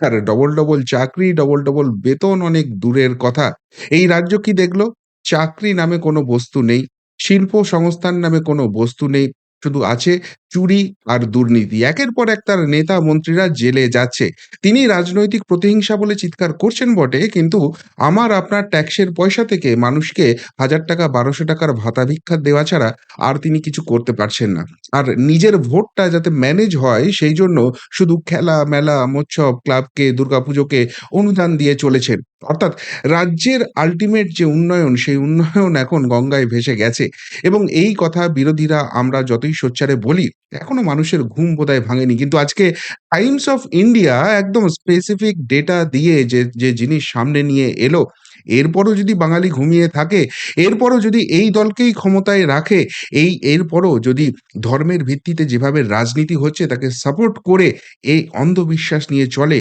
আর double, double চাকরি, double, double বেতন অনেক দূরের কথা। এই রাজ্য কি দেখল? চাকরি নামে কোনো বস্তু নেই। শিল্প সংস্থান নামে কোনো বস্তু নেই। শুধু আছে চুরি আর দুর্নীতি। একের পর এক তার নেতা মন্ত্রীরা জেলে যাচ্ছে। তিনি রাজনৈতিক প্রতিহিংসা বলে চিৎকার করছেন বটে, কিন্তু আমার আপনার ট্যাক্সের পয়সা থেকে মানুষকে ৳১,০০০ ৳১,২০০ র ভাতা ভিক্ষা দেওয়া ছাড়া আর তিনি কিছু করতে পারছেন না। আর নিজের ভোটটা যাতে ম্যানেজ হয় সেইজন্য শুধু খেলা-মেলা, মোৎসব, ক্লাবকে, দুর্গাপুজোকে অনুদান দিয়ে চলেছেন। অর্থাৎ রাজ্যের আল্টিমেট যে উন্নয়ন, সেই উন্নয়ন এখন গঙ্গায় ভেসে গেছে। এবং এই কথা বিরোধীরা আমরা যতই সোচ্চারে বলি, এখনো মানুষের ঘুম বোধহয় ভাঙেনি। কিন্তু আজকে টাইমস অফ ইন্ডিয়া একদম স্পেসিফিক ডেটা দিয়ে যে জিনিস সামনে নিয়ে এলো, এরপরও যদি বাঙালি ঘুমিয়ে থাকে, এরপরও যদি এই দলকেই ক্ষমতায় রাখে, এরপরও যদি ধর্মের ভিত্তিতে যেভাবে রাজনীতি হচ্ছে তাকে সাপোর্ট করে এই অন্ধবিশ্বাস নিয়ে চলে,